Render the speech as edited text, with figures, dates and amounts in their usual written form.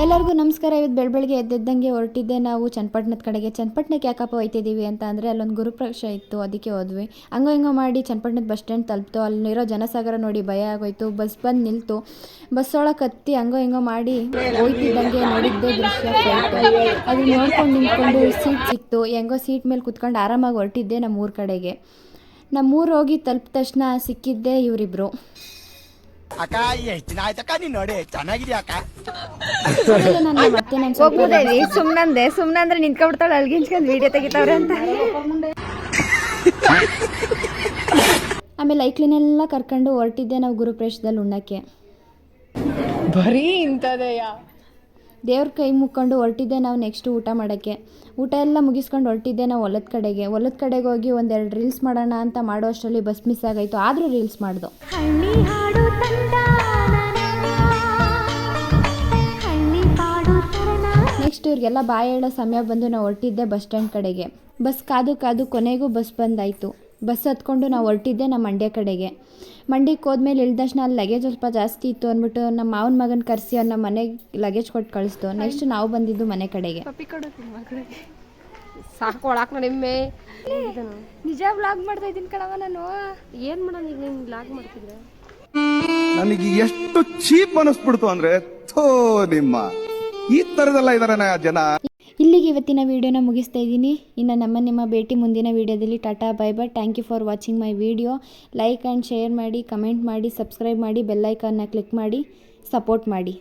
ಎಲ್ಲರಿಗೂ ನಮಸ್ಕಾರ. ಇವತ್ತು ಬೆಳಗ್ಗೆ ಎದ್ದಂಗೆ ಹೊರಟಿದ್ದೆ ನಾವು ಚನ್ನಪಟ್ಟಣದ ಕಡೆಗೆ. ಚನ್ನಪಟ್ಟಣಕ್ಕೆ ಯಾಕಪ್ಪ ಹೋಯ್ತಿದ್ದೀವಿ ಅಂತ ಅಂದರೆ ಅಲ್ಲೊಂದು ಗುರುಪ್ರವೇಶ ಇತ್ತು, ಅದಕ್ಕೆ ಹೋದ್ವಿ. ಹಂಗೋ ಹಿಂಗೋ ಮಾಡಿ ಚನ್ನಪಟ್ಟಣದ ಬಸ್ ಸ್ಟ್ಯಾಂಡ್ ತಲುಪ್ತು. ಅಲ್ಲಿರೋ ಜನಸಾಗರ ನೋಡಿ ಭಯ ಆಗೋಯ್ತು. ಬಸ್ ಬಂದು ನಿಲ್ತು. ಬಸ್ ಒಳಗೆ ಹತ್ತಿ ಹಂಗೋ ಹಿಂಗೋ ಮಾಡಿ ಹೋಯ್ತಿದ್ದಂಗೆ ನೋಡಿದ್ದೇ ದೃಶ್ಯ ಫ್ಲೈಟು. ಅದನ್ನ ನೋಡ್ಕೊಂಡು ನಿಂತ್ಕೊಂಡು ಸೀಟ್ ಸಿಕ್ತು. ಹೆಂಗೋ ಸೀಟ್ ಮೇಲೆ ಕುತ್ಕೊಂಡು ಆರಾಮಾಗಿ ಹೊರಟಿದ್ದೆ ನಮ್ಮೂರ ಕಡೆಗೆ. ನಮ್ಮೂರು ಹೋಗಿ ತಲುಪಿದ ತಕ್ಷಣ ಸಿಕ್ಕಿದ್ದೆ ಇವರಿಬ್ರು. ಅಕ್ಕ ಎಷ್ಟು ದಿನ ಆಯ್ತಕ್ಕ ನೀನ್ ನೋಡಿ ಚೆನ್ನಾಗಿದ್ಯಾ ಅಕ್ಕ. ಸುಮ್ನಂದ್ರೆ ನಿಂತ್ಕೊಂಡ್ಬಿಡ್ತಾಳೆ ಅಲ್ಗಿಂಚ್ಕೊಂಡ್ ವಿಡಿಯೋ ತೆಗಿತಾವ್ರೆ ಅಂತ. ಆಮೇಲೆ ಐಕ್ಲಿನೆಲ್ಲ ಕರ್ಕೊಂಡು ಹೊರಟಿದ್ದೆ ನಾವು ಗುರುಪ್ರವೇಶದಲ್ಲಿ ಉಣ್ಣಕ್ಕೆ. ಬರೀ ಇಂಥದೆಯ ದೇವ್ರ ಕೈ ಮುಕ್ಕೊಂಡು ಹೊರಟಿದ್ದೆ ನಾವು ನೆಕ್ಸ್ಟ್ ಊಟ ಮಾಡೋಕ್ಕೆ. ಊಟ ಎಲ್ಲ ಮುಗಿಸ್ಕೊಂಡು ಹೊರಟಿದ್ದೆ ನಾವು ಹೊಲದ ಕಡೆಗೆ ಹೋಗಿ ಒಂದೆರಡು ರೀಲ್ಸ್ ಮಾಡೋಣ ಅಂತ ಮಾಡೋ ಅಷ್ಟರಲ್ಲಿ ಬಸ್ ಮಿಸ್ ಆಗಾಯಿತು. ಆದರೂ ರೀಲ್ಸ್ ಮಾಡ್ದು. ನೆಕ್ಸ್ಟ್ ಇವ್ರಿಗೆಲ್ಲ ಬಾಯ್ ಹೇಳೋ ಸಮಯ ಬಂದು ನಾವು ಹೊರಟಿದ್ದೆ ಬಸ್ ಸ್ಟ್ಯಾಂಡ್ ಕಡೆಗೆ. ಬಸ್ ಕಾದು ಕೊನೆಗೂ ಬಸ್ ಬಂದಾಯಿತು. ಬಸ್ ಹತ್ಕೊಂಡು ನಾವು ಹೊರಟಿದ್ದೆ ನಮ್ಮ ಮಂಡ್ಯ ಕಡೆಗೆ. ಮಂಡ್ಯಕ್ಕೆ ಹೋದ್ಮೇಲೆ ಇಳಿದ ತಕ್ಷಣ ಅಲ್ಲಿ ಲಗೇಜ್ ಸ್ವಲ್ಪ ಜಾಸ್ತಿ ಇತ್ತು ಅಂದ್ಬಿಟ್ಟು ನಮ್ಮ ಮಾವನ ಮಗನ ಕರೆಸಿ ಅವ್ನು ನಮ್ಮ ಮನೆಗೆ ಲಗೇಜ್ ಕೊಟ್ಟು ಕಳಿಸ್ತು. ನೆಕ್ಸ್ಟ್ ನಾವು ಬಂದಿದ್ದು ಮನೆ ಕಡೆಗೆ. ಸಾಕು ಒಳಾಕ್ ನಿಮ್ಮೆ ನಿಜ ವ್ಲಾಗ್ ಮಾಡ್ತಾ ಇದ್ದೀನಿ ಕಣವ. ನಾನು ಏನು ಮಾಡೋಣ ಈಗ ನೀನು ವ್ಲಾಗ್ ಮಾಡ್ತಿದ್ರೆ ನನಗೆ ಎಷ್ಟು ಚೀಪ್ ಅನಿಸ್ಬಿಡ್ತು ಅಂದ್ರೆ ನಿಮ್ಮ ಈ ತರದೆಲ್ಲ ಇದಾರೆ ಜನ. ಇಲ್ಲಿಗೆ ಇವತ್ತಿನ ವಿಡಿಯೋನ ಮುಗಿಸ್ತಾ ಇದ್ದೀನಿ. ಇನ್ನು ನಿಮ್ಮ ಭೇಟಿ ಮುಂದಿನ ವಿಡಿಯೋದಲ್ಲಿ. Tata bye bye. Thank you for watching my video. Like and share ಮಾಡಿ, ಕಮೆಂಟ್ ಮಾಡಿ, ಸಬ್ಸ್ಕ್ರೈಬ್ ಮಾಡಿ, ಬೆಲ್ ಐಕಾನ್ನ ಕ್ಲಿಕ್ ಮಾಡಿ, ಸಪೋರ್ಟ್ ಮಾಡಿ.